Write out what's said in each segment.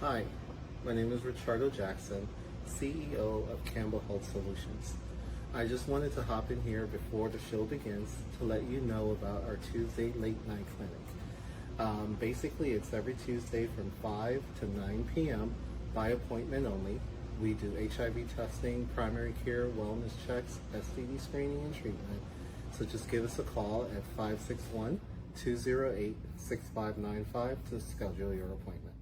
Hi, my name is Ricardo Jackson, CEO of Campbell Health Solutions. I just wanted to hop in here before the show begins to let you know about our Tuesday late night clinic. Basically, it's every Tuesday from 5 to 9 p.m. by appointment only. We do HIV testing, primary care, wellness checks, STD screening, and treatment. So just give us a call at 561-208-6595 to schedule your appointment.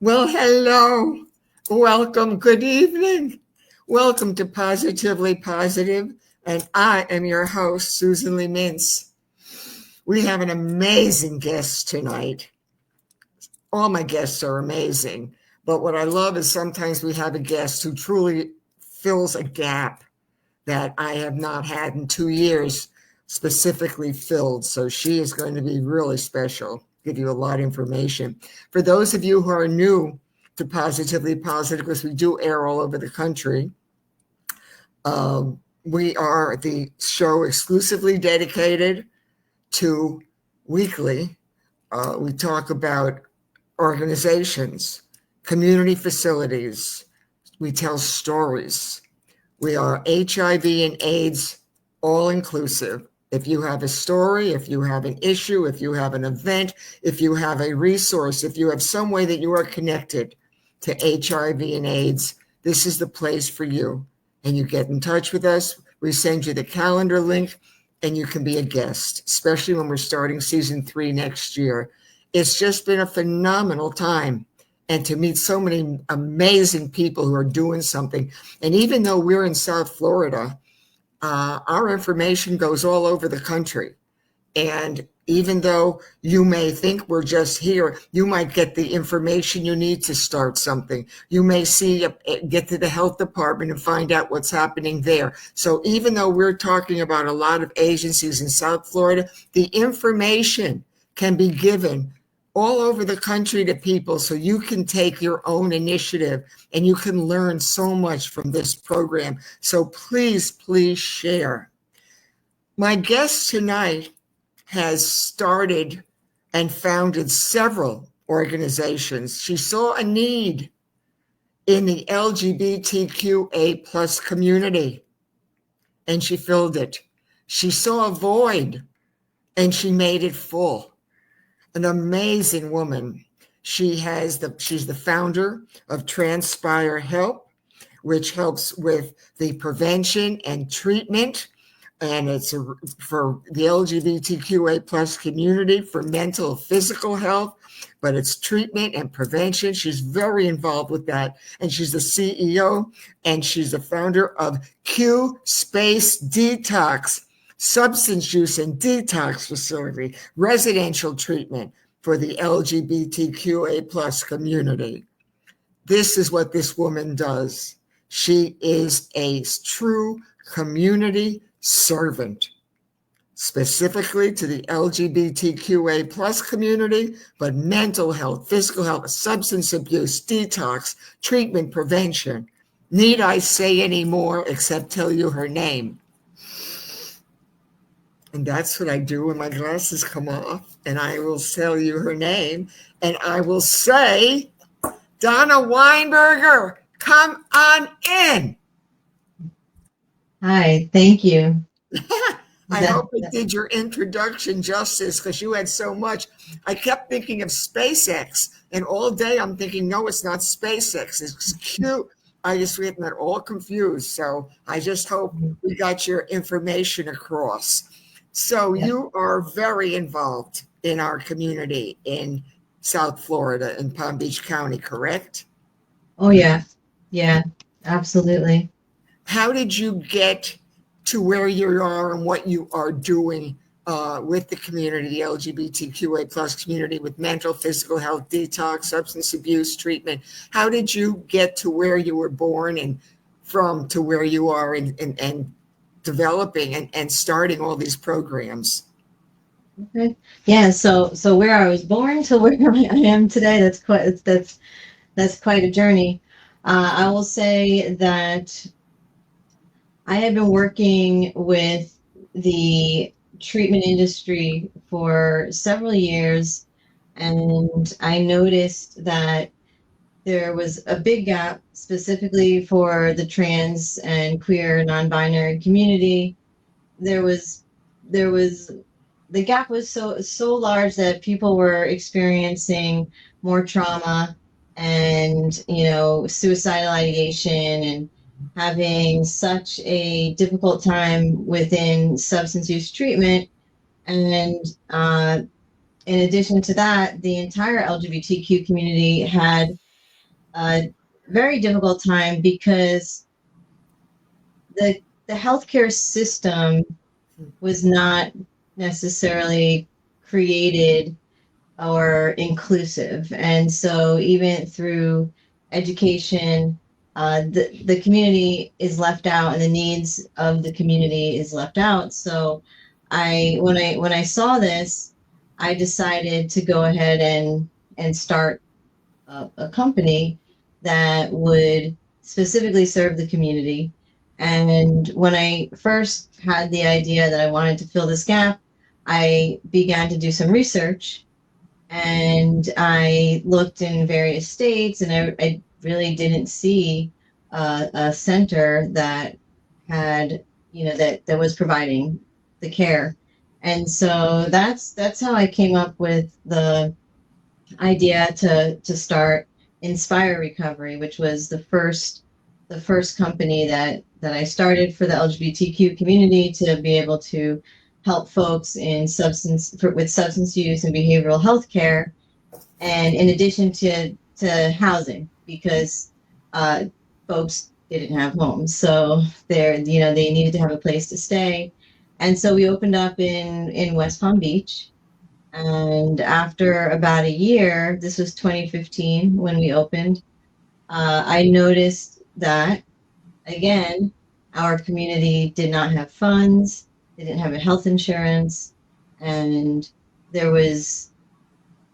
Well, hello. Welcome. Good evening. Welcome to Positively Positive, and I am your host, Susan Lee Mintz. We have an amazing guest tonight. All my guests are amazing, but what I love is sometimes we have a guest who truly fills a gap that I have not had in 2 years specifically filled. So she is going to be really special. Give you a lot of information. For those of you who are new to Positively Positive, because we do air all over the country, we are the show exclusively dedicated to weekly. We talk about organizations, community facilities. We tell stories. We are HIV and AIDS all inclusive. If you have a story, if you have an issue, if you have an event, if you have a resource, if you have some way that you are connected to HIV and AIDS, this is the place for you. And you get in touch with us. We send you the calendar link and you can be a guest, especially when we're starting season 3 next year. It's just been a phenomenal time. And to meet so many amazing people who are doing something. And even though we're in South Florida, our information goes all over the country. And even though you may think we're just here, you might get the information you need to start something. You may get to the health department and find out what's happening there. So even though we're talking about a lot of agencies in South Florida, the information can be given all over the country to people, so you can take your own initiative and you can learn so much from this program. So please, please share. My guest tonight has started and founded several organizations. She saw a need in the LGBTQA plus community and she filled it. She saw a void and she made it full. An amazing woman. She's the founder of Transpire Help, which helps with the prevention and treatment. And it's for the LGBTQA plus community for mental, physical health, but it's treatment and prevention. She's very involved with that. And she's the CEO and she's the founder of Q Space Detox, substance use and detox facility, residential treatment for the LGBTQA plus community. This is what this woman does. She is a true community servant, specifically to the LGBTQA plus community, but mental health, physical health, substance abuse, detox, treatment, prevention. Need I say any more except tell you her name? And that's what I do when my glasses come off, and I will tell you her name, and I will say, Donna Weinberger, come on in. Hi, thank you. I hope I did your introduction justice because you had so much. I kept thinking of SpaceX, and all day I'm thinking, no, it's not SpaceX. It's cute. I just get that all confused. So I just hope we got your information across. So you are very involved in our community in South Florida in Palm Beach County, correct? Oh, yeah. Yeah, absolutely. How did you get to where you are and what you are doing with the community, the LGBTQA plus community, with mental, physical health, detox, substance abuse treatment. How did you get to where you were born and from to where you are and developing and starting all these programs? Okay. Yeah. So where I was born to where I am today, that's quite a journey. I will say that I have been working with the treatment industry for several years, and I noticed that there was a big gap specifically for the trans and queer non-binary community. There was the gap was so large that people were experiencing more trauma and suicidal ideation and having such a difficult time within substance use treatment. And in addition to that, the entire LGBTQ community had a very difficult time because the healthcare system was not necessarily created or inclusive. And so even through education, the community is left out and the needs of the community is left out. So when I saw this, I decided to go ahead and start a company that would specifically serve the community. And when I first had the idea that I wanted to fill this gap, I began to do some research and I looked in various states, and I really didn't see a center that had, that was providing the care. And so that's how I came up with the idea to start Inspire Recovery, which was the first company that I started for the LGBTQ community to be able to help folks with substance use and behavioral health care, and in addition to housing, because folks didn't have homes, so they needed to have a place to stay. And so we opened up in West Palm Beach. And after about a year, this was 2015 when we opened, I noticed that, again, our community did not have funds, they didn't have a health insurance, and there was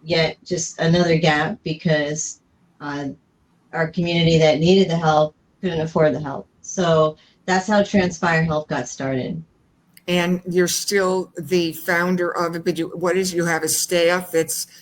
yet just another gap because our community that needed the help couldn't afford the help. So that's how Transpire Health got started. And you're still the founder of it, but you have a staff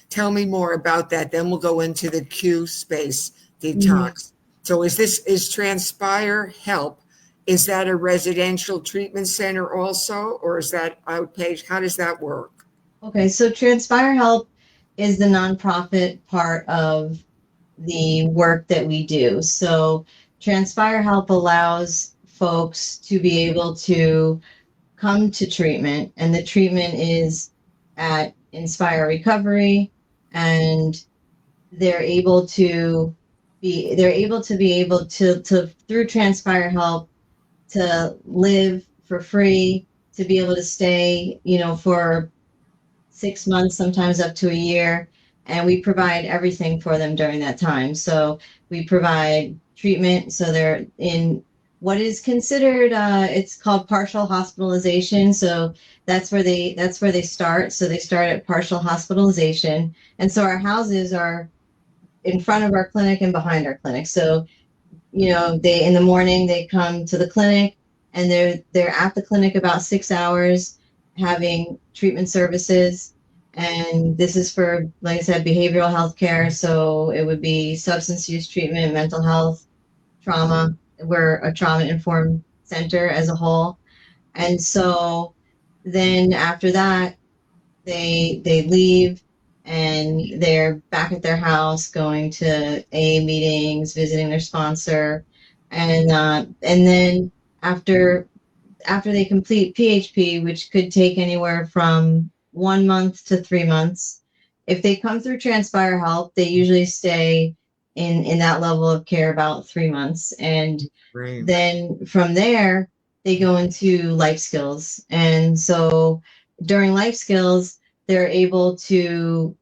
tell me more about that. Then we'll go into the Q space, Detox. Mm-hmm. So is Transpire Help, is that a residential treatment center also, or is that outpatient? How does that work? Okay, so Transpire Help is the nonprofit part of the work that we do. So Transpire Help allows folks to be able to come to treatment, and the treatment is at Inspire Recovery, and they're able to be able to through Transpire Help to live for free, to be able to stay, for 6 months, sometimes up to a year, and we provide everything for them during that time. So we provide treatment, so they're in what is considered, it's called partial hospitalization. So that's where they start. So they start at partial hospitalization. And so our houses are in front of our clinic and behind our clinic. So, in the morning they come to the clinic, and they're at the clinic about 6 hours having treatment services. And this is for, like I said, behavioral health care. So it would be substance use treatment, mental health, trauma. We're a trauma-informed center as a whole. And so then after that, they leave and they're back at their house going to AA meetings, visiting their sponsor. And then after they complete PHP, which could take anywhere from 1 month to 3 months, if they come through Transpire Help, they usually stay in that level of care about 3 months. And then from there, they go into life skills. And so during life skills, they're able to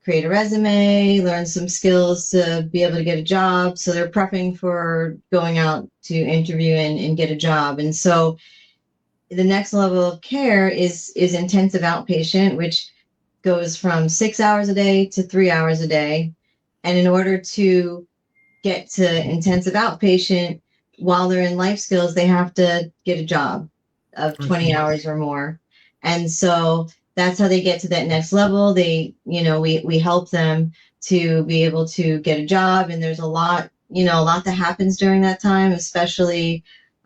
create a resume, learn some skills to be able to get a job. So they're prepping for going out to interview and get a job. And so the next level of care is intensive outpatient, which goes from 6 hours a day to 3 hours a day. And in order to get to intensive outpatient, while they're in life skills, they have to get a job of 20 hours or more. And so that's how they get to that next level. They, we help them to be able to get a job. And there's a lot that happens during that time, especially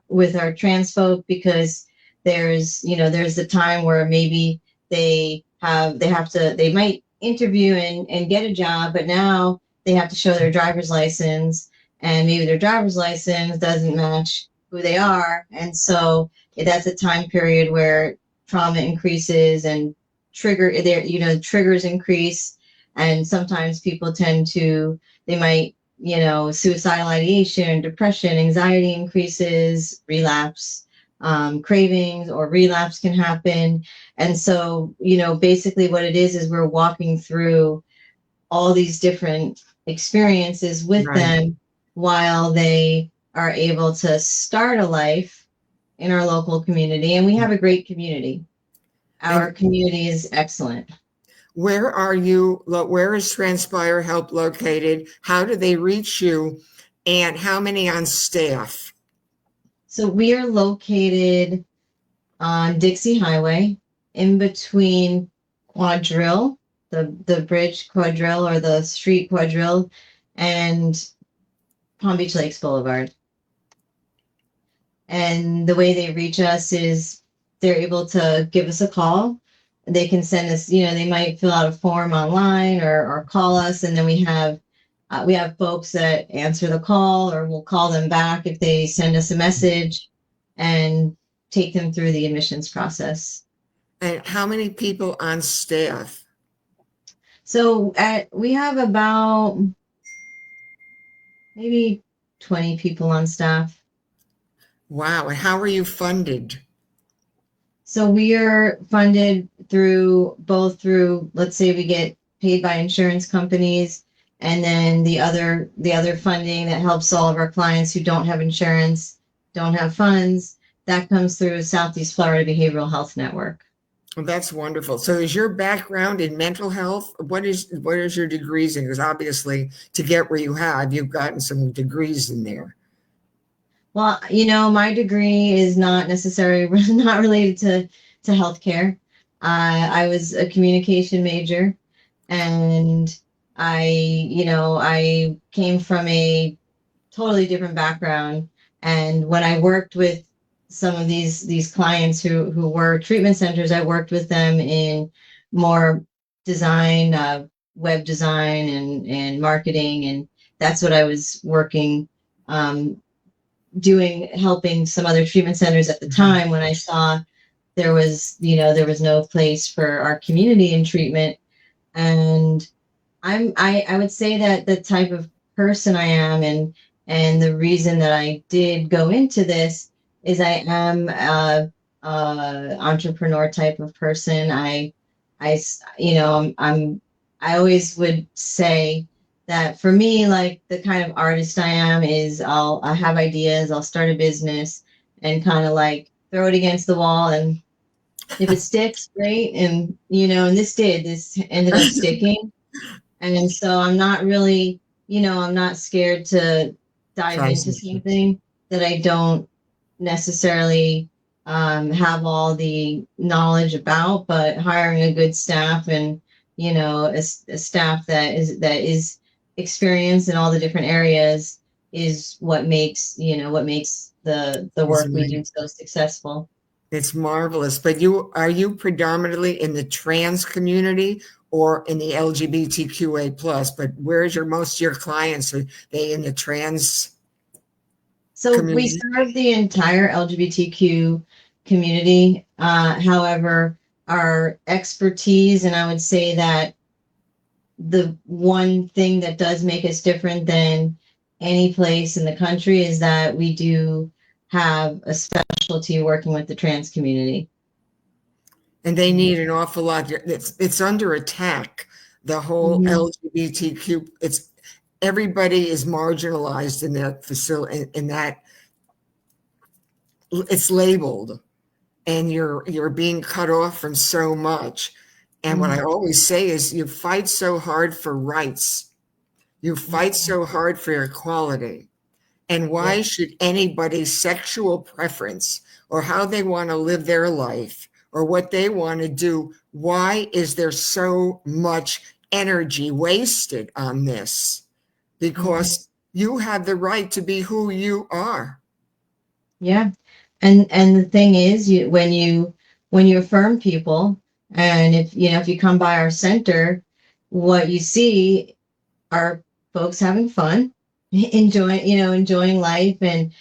with our trans folk, because there's the time where maybe they might interview and get a job, but now they have to show their driver's license, and maybe their driver's license doesn't match who they are. And so that's a time period where trauma increases and triggers increase. And sometimes people they might, suicidal ideation, depression, anxiety increases, relapse, cravings or relapse can happen. And so, basically what it is we're walking through all these different experiences with them while they are able to start a life in our local community. And we have a great community. Our community is excellent. Where is Transpire Help located? How do they reach you? And how many on staff? So we are located on Dixie Highway, in between Quadrille, the bridge Quadrille or the street Quadrille, and Palm Beach Lakes Boulevard. And the way they reach us is they're able to give us a call. They can send us, they might fill out a form online or call us, and then we have folks that answer the call, or we'll call them back if they send us a message and take them through the admissions process. And how many people on staff? So we have about maybe 20 people on staff. Wow. And how are you funded? So we are funded through, let's say we get paid by insurance companies, and then the other funding that helps all of our clients who don't have insurance, don't have funds, that comes through Southeast Florida Behavioral Health Network. Well, that's wonderful. So is your background in mental health? What is your degrees in? Because obviously to get where you've gotten some degrees in there. Well, my degree is not necessarily not related to healthcare. I was a communication major, and I came from a totally different background. And when I worked with some of these clients who were treatment centers, I worked with them in more design, web design and marketing. And that's what I was working doing, helping some other treatment centers at the time, when I saw there was no place for our community in treatment. And I would say that the type of person I am, and the reason that I did go into this, is I am a entrepreneur type of person. I always would say that for me, like, the kind of artist I am is I have ideas, I'll start a business and kind of like throw it against the wall, and if it sticks, great. And and this ended up sticking. And so I'm not really, I'm not scared to dive into something that I don't necessarily have all the knowledge about, but hiring a good staff and a staff that is experienced in all the different areas is what makes the work we do so successful. It's marvelous. But are you predominantly in the trans community or in the LGBTQA plus? But where's most of your clients? Are they in the trans community? We serve the entire LGBTQ community. However, our expertise, and I would say that the one thing that does make us different than any place in the country is that we do have a specialty working with the trans community. and they need an awful lot. It's under attack. The whole Mhm. LGBTQ, everybody is marginalized in that facility, in that it's labeled, and you're being cut off from so much. And what I always say is, you fight so hard for rights, you fight so hard for equality. And why Yeah. should anybody's sexual preference or how they want to live their life or what they want to do, why is there so much energy wasted on this? Because you have the right to be who you are. Yeah. And the thing is, when you affirm people, and if you come by our center, what you see are folks having fun, enjoying life, and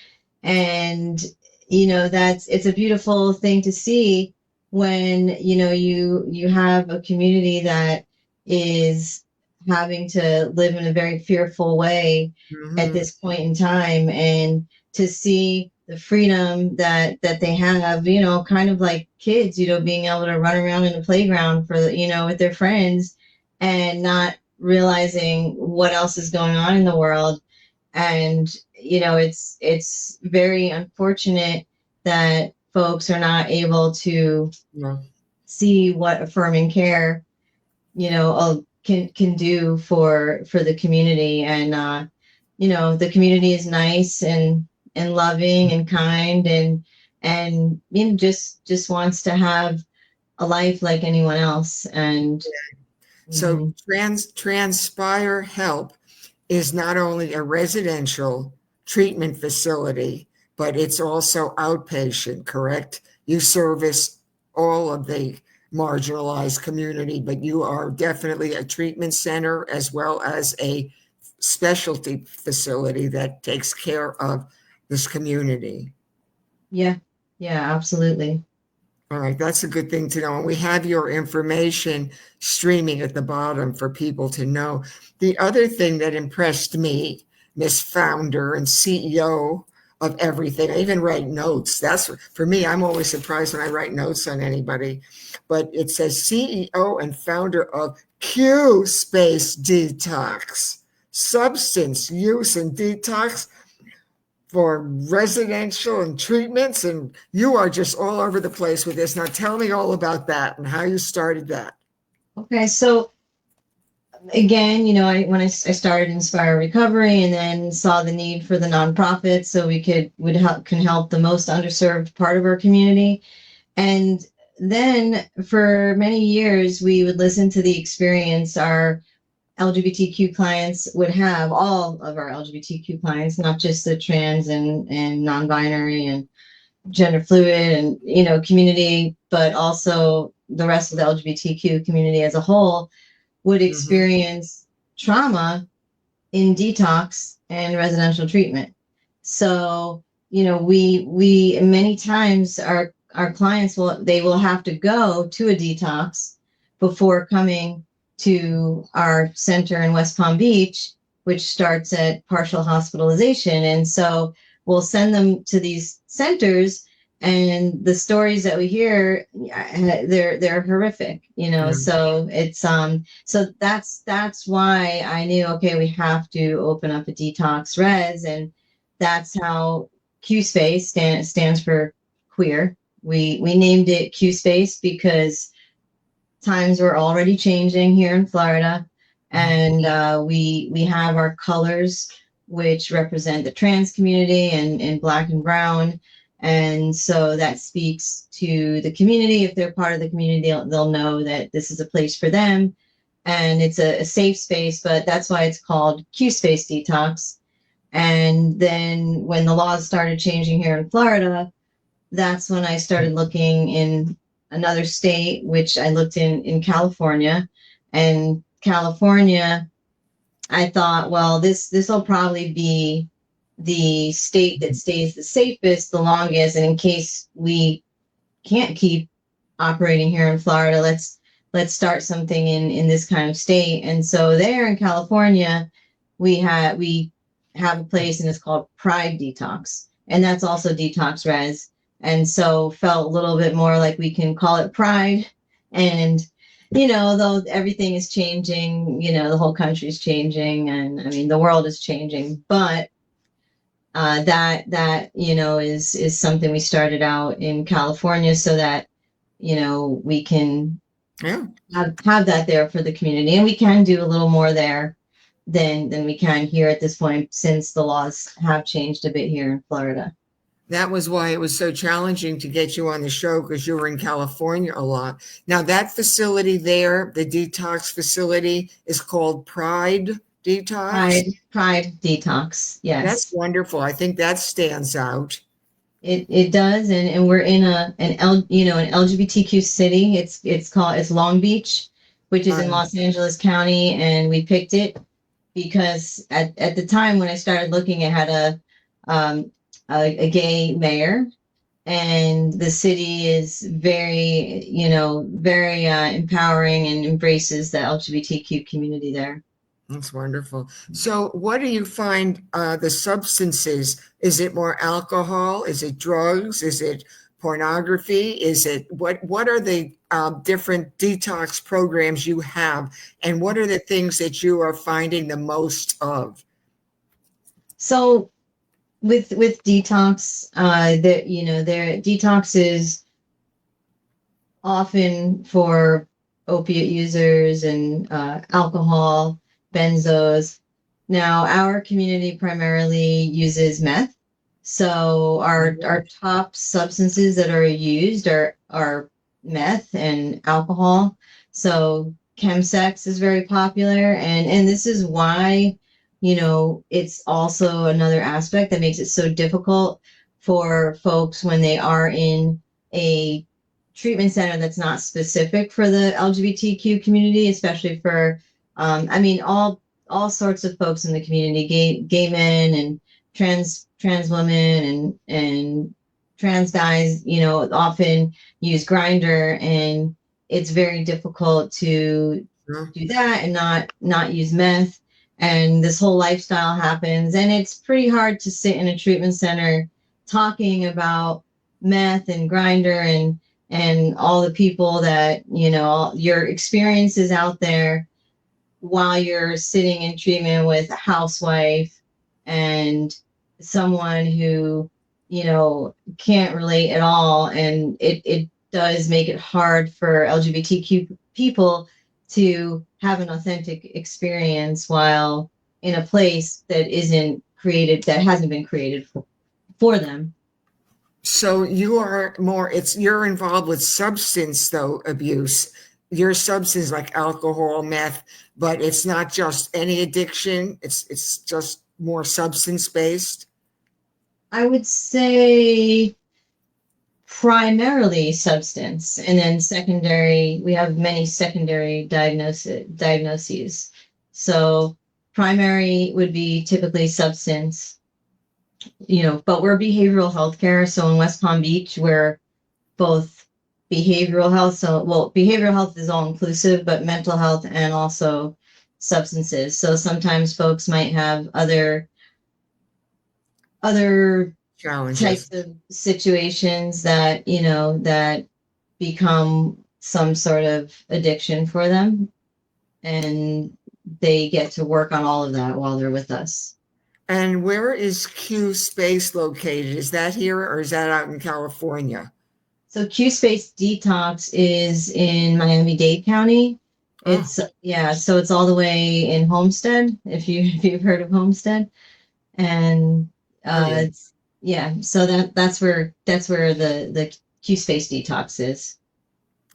it's a beautiful thing to see when you have a community that is having to live in a very fearful way at Mhm. this point in time, and to see the freedom that they have, kind of like kids, being able to run around in the playground with their friends, and not realizing what else is going on in the world. And it's very unfortunate that folks are not able to Yeah. see what affirming care can do for the community. And the community is nice and loving and kind, and just wants to have a life like anyone else. And So mhm. Transpire Help is not only a residential treatment facility, but it's also outpatient, correct? You service all of the marginalized community, but you are definitely a treatment center as well as a specialty facility that takes care of this community. Yeah, yeah, absolutely. All right, that's a good thing to know. And we have your information streaming at the bottom for people to know. The other thing that impressed me, Miss Founder and CEO of everything, I even write notes. That's for me, I'm always surprised when I write notes on anybody. But it says CEO and founder of Q Space Detox, substance use and detox for residential and treatments, and you are just all over the place with this. Now tell me all about that and how you started that. Okay, so again, when I started Inspire Recovery, and then saw the need for the nonprofit, so we can help the most underserved part of our community. And then for many years, we would listen to the experience our LGBTQ clients would have, all of our LGBTQ clients, not just the trans and non-binary and gender fluid and community, but also the rest of the LGBTQ community as a whole, would Mhm. experience trauma in detox and residential treatment. So, we many times our clients will have to go to a detox before coming to our center in West Palm Beach, which starts at partial hospitalization. And so we'll send them to these centers, and the stories that we hear, they're horrific, Yeah. so so that's why I knew, okay, we have to open up a detox res. And that's how Q Space stands for queer. We named it Q Space because times were already changing here in Florida, and we have our colors, which represent the trans community, and black and brown. And so that speaks to the community. If they're part of the community, they'll know that this is a place for them, and it's a safe space. But that's why it's called Q Space Detox. And then when the laws started changing here in Florida, that's when I started looking in another state, which I looked in California. And California, I thought, well, this will probably be the state that stays the safest the longest. And in case we can't keep operating here in Florida, let's start something in this kind of state. And so there in California, we have a place, and it's called Pride Detox, and that's also detox res. and so felt a little bit more like we can call it pride. And though everything is changing, the whole country is changing, and I mean the world is changing, but that is something we started out in California so that we can Yeah. have that there for the community, and we can do a little more there than we can here at this point, since the laws have changed a bit here in Florida. That was why it was so challenging to get you on the show, because you were in California a lot. Now, that facility there, the detox facility, is called Pride Detox. Pride Detox. Yes. That's wonderful. I think that stands out. It does, and we're in an LGBTQ city. It's Long Beach, which is in Los Angeles County, and we picked it because at the time when I started looking, it had a gay mayor, and the city is very empowering and embraces the LGBTQ community there. That's wonderful. So what do you find the substances? Is it more alcohol? Is it drugs? Is it pornography? Is it what are the different detox programs you have, and what are the things that you are finding the most of? So with detox, detox is often for opiate users and alcohol, benzos. Now, our community primarily uses meth. So our top substances that are used are meth and alcohol. So chemsex is very popular, and this is why it's also another aspect that makes it so difficult for folks when they are in a treatment center that's not specific for the LGBTQ community, especially for all sorts of folks in the community, gay men and trans women and trans guys, often use Grindr, and it's very difficult to do that and not use meth. And this whole lifestyle happens, and it's pretty hard to sit in a treatment center talking about meth and Grindr and all the people that your experiences out there, while you're sitting in treatment with a housewife and someone who can't relate at all. And it does make it hard for LGBTQ people to have an authentic experience while in a place that hasn't been created for them. So you're involved with substance abuse. Your substance like alcohol, meth, but it's not just any addiction. It's just more substance based. I would say primarily substance, and then we have many secondary diagnoses. So primary would be typically substance, but we're behavioral health care. So in West Palm Beach, we're both behavioral health. Behavioral health is all inclusive, but mental health and also substances. So sometimes folks might have other Challenges. Types of situations that that become some sort of addiction for them, and they get to work on all of that while they're with us. And where is Q Space located? Is that here or is that out in California? So Q Space Detox is in Miami-Dade County. So it's all the way in Homestead, if you've heard of Homestead. And so that's where the Q Space Detox is.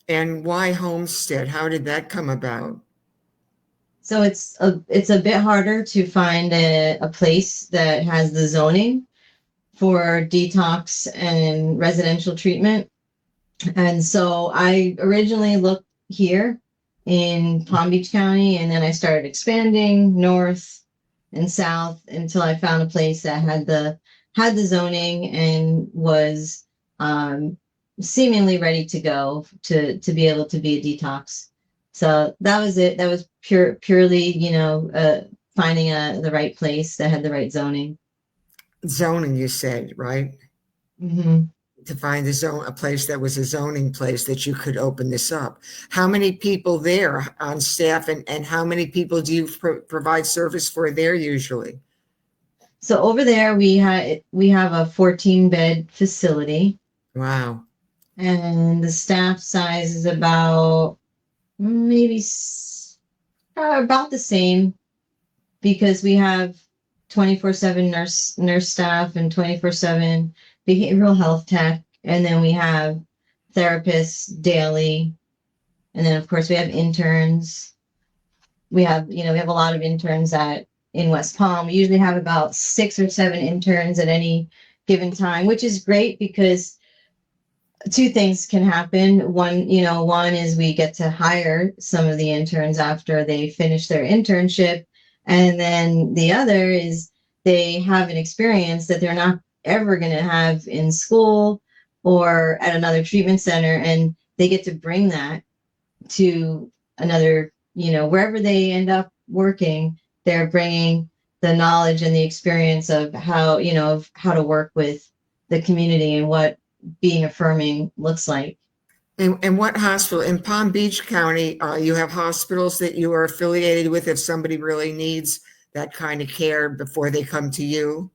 And why Homestead? How did that come about? So it's a bit harder to find a place that has the zoning for detox and residential treatment. And so I originally looked here in Palm Beach County, and then I started expanding north and south until I found a place that had the zoning and was seemingly ready to go to be able to be a detox. So that was it. That was purely, finding the right place that had the right zoning. Zoning, you said, right? Mm-hmm. to find a place that was a zoning place that you could open this up. How many people there on staff, and how many people do you provide service for there usually? So over there we have a 14-bed facility, Wow. and the staff size is about maybe about the same, because we have 24/7 nurse staff and 24/7 behavioral health tech, and then we have therapists daily, and then of course we have interns. We have a lot of interns in West Palm. We usually have about 6 or 7 interns at any given time, which is great because two things can happen. One is we get to hire some of the interns after they finish their internship. And then the other is they have an experience that they're not ever going to have in school or at another treatment center. And they get to bring that to another, wherever they end up working, they're bringing the knowledge and the experience of how to work with the community and what being affirming looks like. And what hospital in Palm Beach County, you have hospitals that you are affiliated with if somebody really needs that kind of care before they come to you?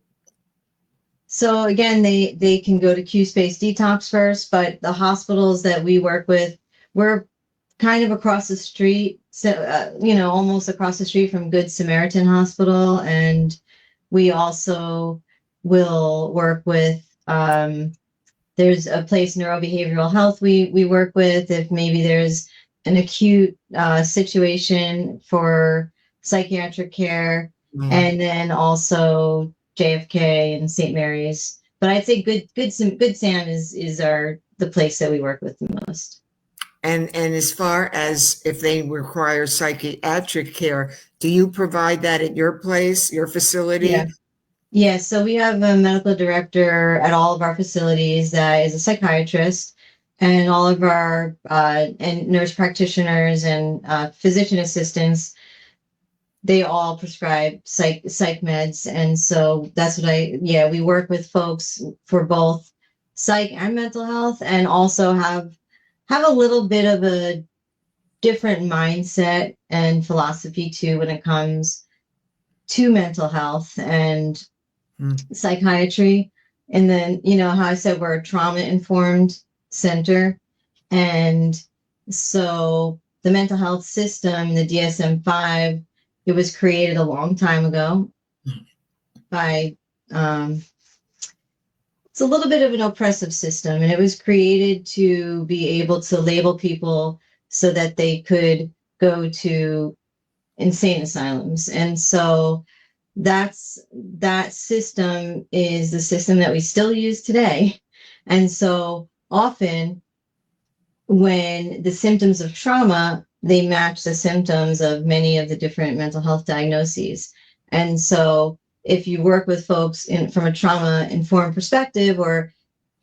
So again, they can go to Q Space Detox first, but the hospitals that we work with, we're kind of across the street, so almost across the street from Good Samaritan Hospital, and we also will work with. There's a place, neurobehavioral health, we work with if maybe there's an acute situation for psychiatric care, and then also JFK and St. Mary's. But I'd say Good Sam is the place that we work with the most. And as far as if they require psychiatric care, do you provide that at your place, your facility? Yeah, so we have a medical director at all of our facilities that is a psychiatrist, and all of our and nurse practitioners and physician assistants, they all prescribe psych meds. And so that's what we work with folks for both psych and mental health, and also have a little bit of a different mindset and philosophy too when it comes to mental health and psychiatry. And then, how I said, we're a trauma-informed center. And so the mental health system, the DSM-5, it was created a long time ago by, it's a little bit of an oppressive system, and it was created to be able to label people so that they could go to insane asylums. And so that system is the system that we still use today. And so often when the symptoms of trauma, they match the symptoms of many of the different mental health diagnoses. And so if you work with folks from a trauma-informed perspective, or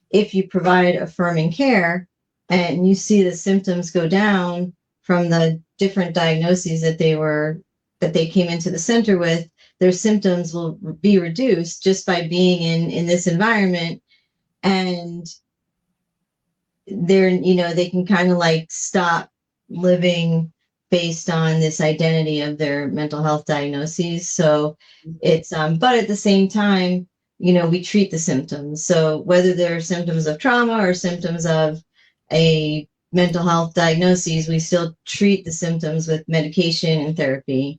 if you provide affirming care and you see the symptoms go down from the different diagnoses that they came into the center with, their symptoms will be reduced just by being in this environment. And they can kind of like stop living based on this identity of their mental health diagnoses. So it's, but at the same time, we treat the symptoms. So whether they're symptoms of trauma or symptoms of a mental health diagnoses, we still treat the symptoms with medication and therapy.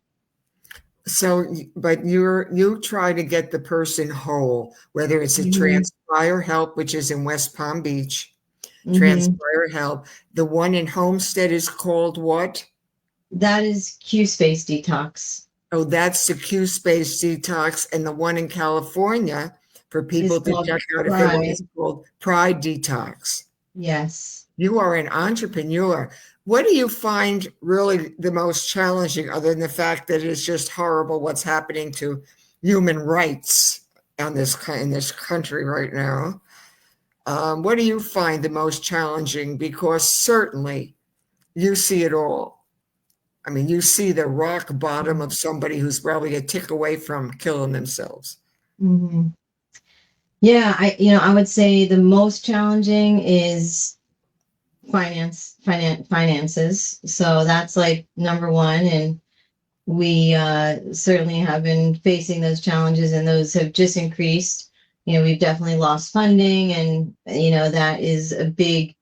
So, but you try to get the person whole, whether it's a Transpire Help, which is in West Palm Beach, Transpire Help. The one in Homestead is called what? That is Q Space Detox. Oh, that's the Q Space Detox. And the one in California, for people to check out if they want, is called Pride Detox. Yes. You are an entrepreneur. What do you find really the most challenging, other than the fact that it's just horrible what's happening to human rights in this country right now? What do you find the most challenging? Because certainly you see it all. I mean, you see the rock bottom of somebody who's probably a tick away from killing themselves. Mm-hmm. Yeah, I would say the most challenging is finances. So that's like number one. And we certainly have been facing those challenges, and those have just increased. We've definitely lost funding, and that is a big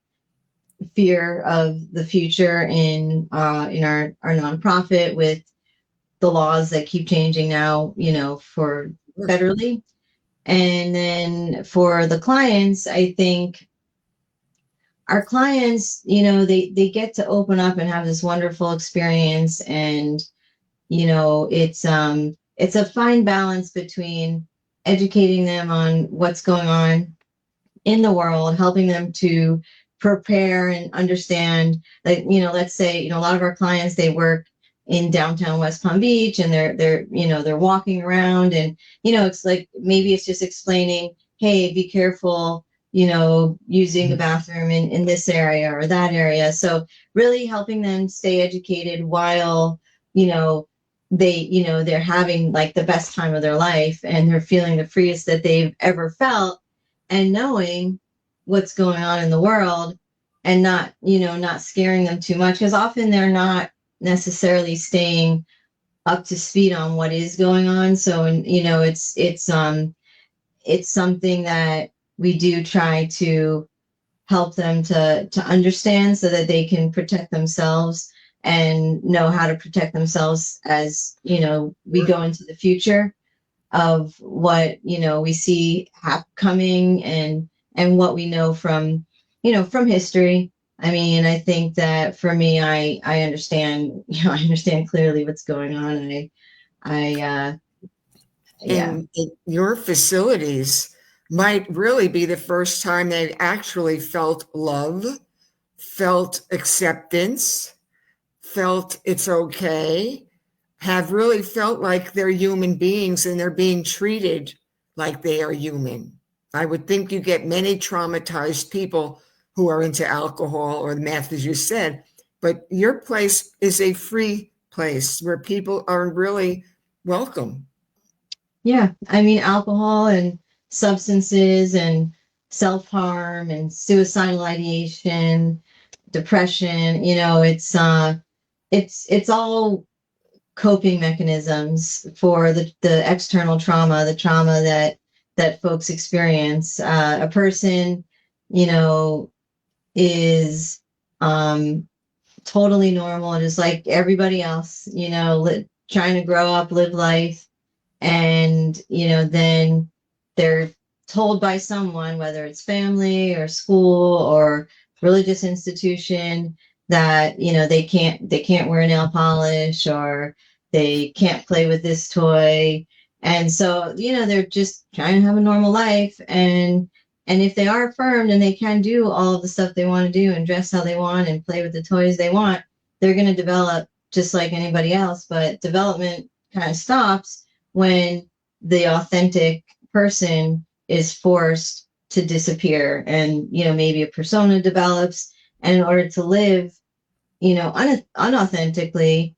fear of the future in our nonprofit, with the laws that keep changing now, for federally. And then for the clients, I think our clients, they get to open up and have this wonderful experience. And it's a fine balance between educating them on what's going on in the world, helping them to prepare and understand. Like, let's say, a lot of our clients, they work in downtown West Palm Beach, and they're walking around, and it's like, maybe it's just explaining, hey, be careful, using the bathroom in this area or that area. So really helping them stay educated while, they're having like the best time of their life, and they're feeling the freest that they've ever felt, and knowing what's going on in the world, and not scaring them too much, because often they're not necessarily staying up to speed on what is going on. So, and it's something that we do try to help them to understand, so that they can protect themselves and know how to protect themselves as we go into the future of what we see coming, and what we know from from history. I mean, I think that for me, I understand, I understand clearly what's going on. And I yeah. And your facilities might really be the first time they actually felt love, felt acceptance, felt it's okay, have really felt like they're human beings and they're being treated like they are human. I would think you get many traumatized people who are into alcohol or meth, as you said, but your place is a free place where people are really welcome. Yeah, I mean, alcohol and substances and self-harm and suicidal ideation, depression, it's all coping mechanisms for the external trauma, the trauma that folks experience. A person, is totally normal and is like everybody else, trying to grow up, live life, and then they're told by someone, whether it's family or school or religious institution, that they can't wear nail polish, or they can't play with this toy. And so they're just trying to have a normal life. And if they are affirmed and they can do all of the stuff they want to do, and dress how they want and play with the toys they want, they're going to develop just like anybody else. But development kind of stops when the authentic person is forced to disappear, and maybe a persona develops, and in order to live unauthentically,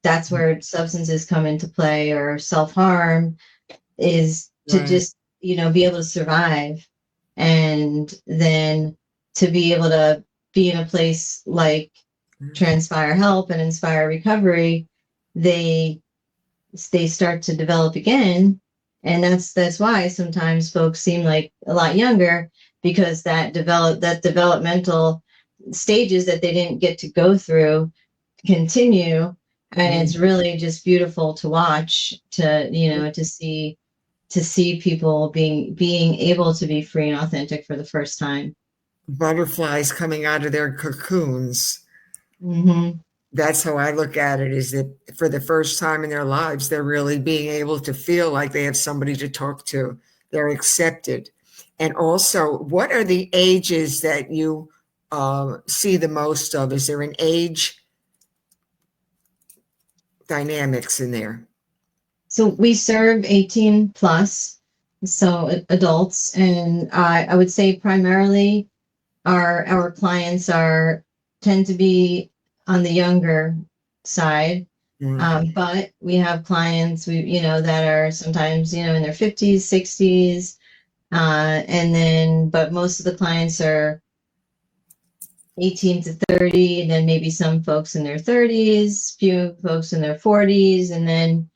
that's where substances come into play, or self-harm, is to Right. just be able to survive. And then to be able to be in a place like Transpire Help and Inspire Recovery, they start to develop again. And that's why sometimes folks seem like a lot younger, because that developmental stages that they didn't get to go through continue. And it's really just beautiful to watch, to see people being able to be free and authentic for the first time. Butterflies coming out of their cocoons. Mm-hmm. That's how I look at it, is that for the first time in their lives, they're really being able to feel like they have somebody to talk to. They're accepted. And also, what are the ages that you see the most of? Is there an age dynamics in there? So we serve 18 plus, so adults, and I would say primarily our clients tend to be on the younger side. But we have clients that are sometimes in their 50s, 60s, And then, but most of the clients are 18 to 30, and then maybe some folks in their 30s, few folks in their 40s, and then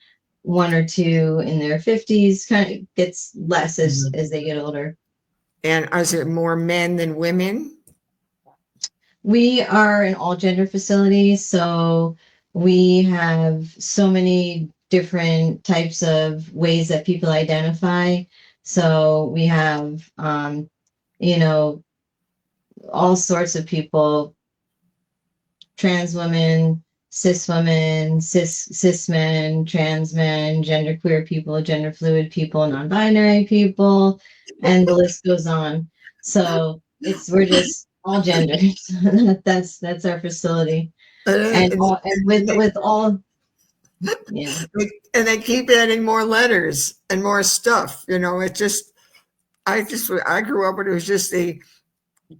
one or two in their 50s. Kind of gets less as they get older. And is it more men than women? We are an all gender facility, so we have so many different types of ways that people identify. So we have, you know, all sorts of people, trans women, cis women, cis men, trans men, genderqueer people, gender fluid people, non-binary people, and the list goes on. So we're just all genders. That's our facility, and with all, yeah. And they keep adding more letters and more stuff. I grew up when it was just a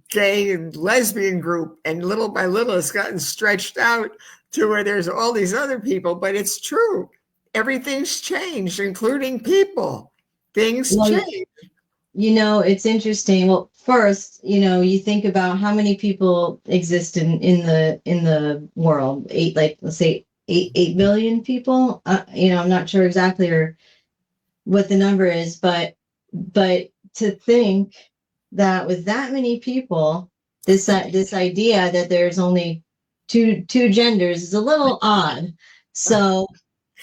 gay and lesbian group, and little by little it's gotten stretched out to where there's all these other people. But it's true, everything's changed, including people. Things change. It's interesting. Well, first, you think about how many people exist in the world. Let's say 8 billion people. I'm not sure exactly or what the number is, but to think that with that many people, this idea that there's only two genders is a little odd. So,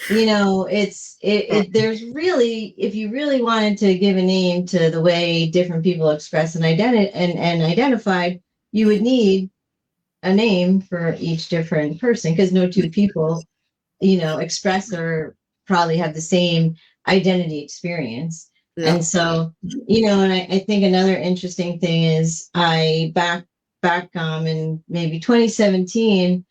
there's really, if you really wanted to give a name to the way different people express and identified, you would need a name for each different person, because no two people, express or probably have the same identity experience. Yeah. And so, and I think another interesting thing is back in maybe 2017,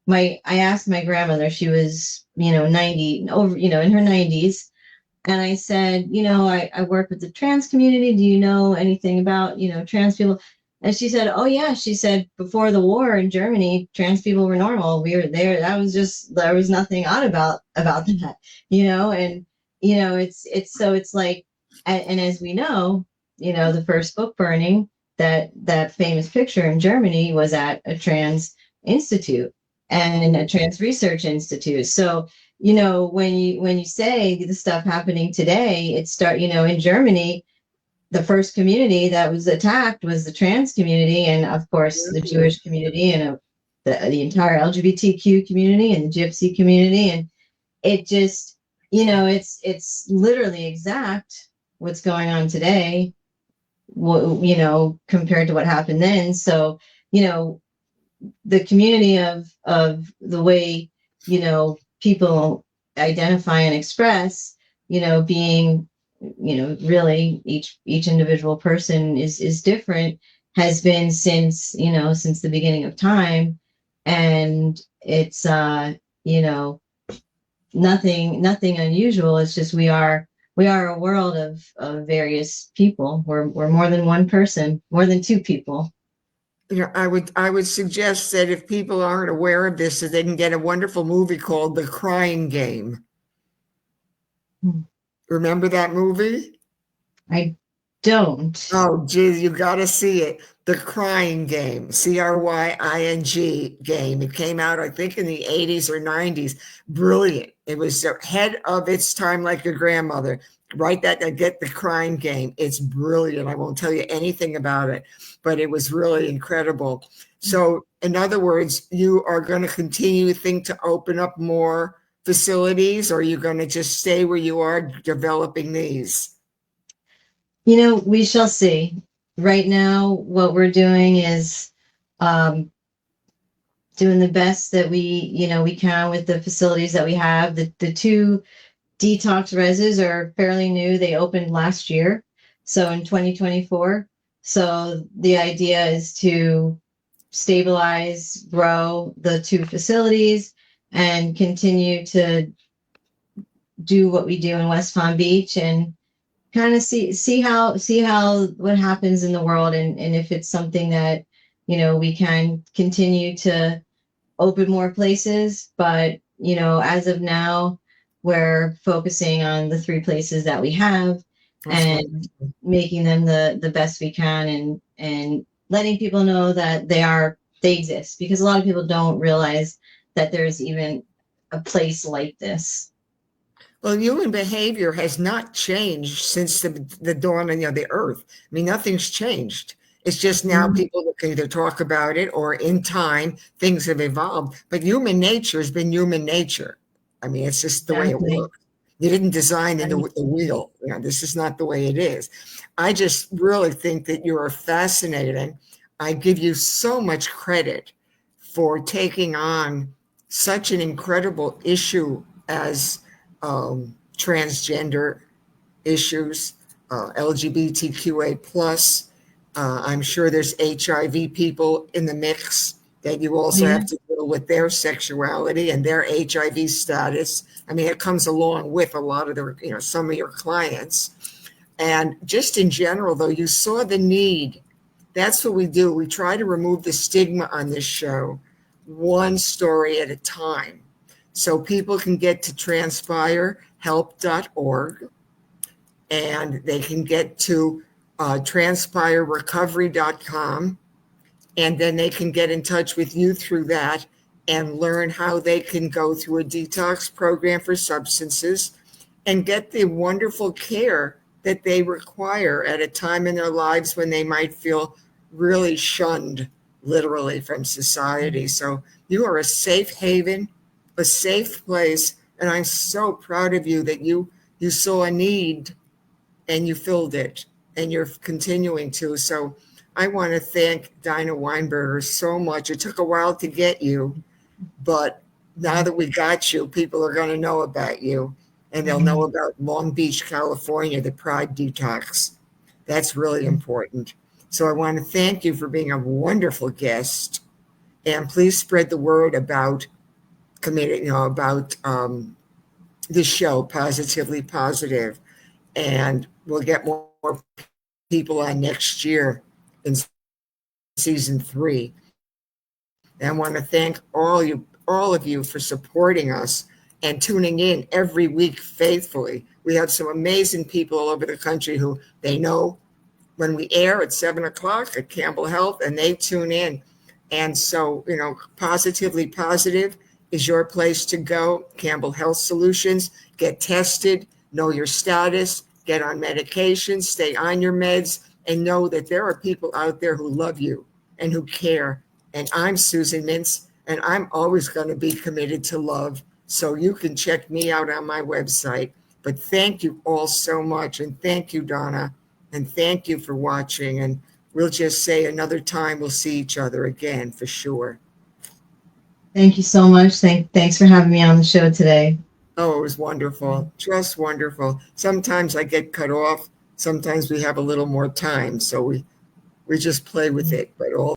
I asked my grandmother, she was, 90 over, in her 90s. And I said, I work with the trans community. Do you know anything about, trans people? And she said, oh yeah, she said, before the war in Germany, trans people were normal. We were there. There was nothing odd about that, and, it's like, and as we know, the first book burning, that famous picture in Germany was at a trans institute and a trans research institute. So, when you say the stuff happening today, in Germany, the first community that was attacked was the trans community, and of course the Jewish community, and the entire LGBTQ community and the Gypsy community. And it just, it's literally exact what's going on today, compared to what happened then. So, the community of the way, people identify and express, being, really each individual person is different, has been since the beginning of time. And it's, nothing unusual. It's just, we are a world of various people. We're more than one person, more than two people. I would suggest that if people aren't aware of this, that they can get a wonderful movie called The Crying Game. Remember that movie? I don't. Oh, geez, you got to see it. The Crying Game, CRYING game. It came out, I think, in the 80s or 90s. Brilliant. It was ahead of its time, like your grandmother. Write that and get The Crying Game. It's brilliant. I won't tell you anything about it, but it was really incredible. So, in other words, you are going to continue to think to open up more facilities, or are you going to just stay where you are developing these? We shall see. Right now, what we're doing is doing the best that we can with the facilities that we have. The two Detox reses are fairly new. They opened last year, so in 2024. So the idea is to stabilize, grow the two facilities, and continue to do what we do in West Palm Beach, and kind of see how what happens in the world, and if it's something that we can continue to open more places. But as of now, we're focusing on the three places that we have, That's and wonderful. making them the best we can, and letting people know that they exist, because a lot of people don't realize that there's even a place like this. Well, human behavior has not changed since the dawn of the earth. I mean, nothing's changed. It's just now Mhm. people can either talk about it or in time things have evolved. But human nature has been human nature. I mean, it's just the way it Exactly. works. You didn't design Right. the wheel. This is not the way it is. I just really think that you are fascinating. I give you so much credit for taking on such an incredible issue as transgender issues, LGBTQA plus. I'm sure there's HIV people in the mix that you also Yeah. have to deal with their sexuality and their HIV status. I mean, it comes along with a lot of some of your clients. And just in general, though, you saw the need. That's what we do. We try to remove the stigma on this show, one story at a time. So people can get to transpirehelp.org and they can get to transpirerecovery.com, and then they can get in touch with you through that and learn how they can go through a detox program for substances and get the wonderful care that they require at a time in their lives when they might feel really shunned, literally, from society. So you are a safe haven, a safe place, and I'm so proud of you that you saw a need and you filled it, and you're continuing to. So I want to thank Donna Weinberger so much. It took a while to get you, but now that we got you, people are going to know about you, and they'll know about Long Beach, California, the Pride Detox. That's really important. So I want to thank you for being a wonderful guest, and please spread the word about about this show, Positively Positive, and we'll get more people on next year in season 3. And I want to thank all of you for supporting us and tuning in every week faithfully. We have some amazing people all over the country who they know when we air at 7 o'clock at Campbell Health, and they tune in. And so, Positively Positive is your place to go. Campbell Health Solutions. Get tested, know your status, get on medication, stay on your meds, and know that there are people out there who love you and who care. And I'm Susan Mintz, and I'm always going to be committed to love. So you can check me out on my website. But thank you all so much. And thank you, Donna. And thank you for watching. And we'll just say another time we'll see each other again for sure. Thank you so much. Thanks for having me on the show today. Oh, it was wonderful. Just wonderful. Sometimes I get cut off. Sometimes we have a little more time. So we just play with it. But all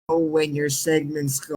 when your segments go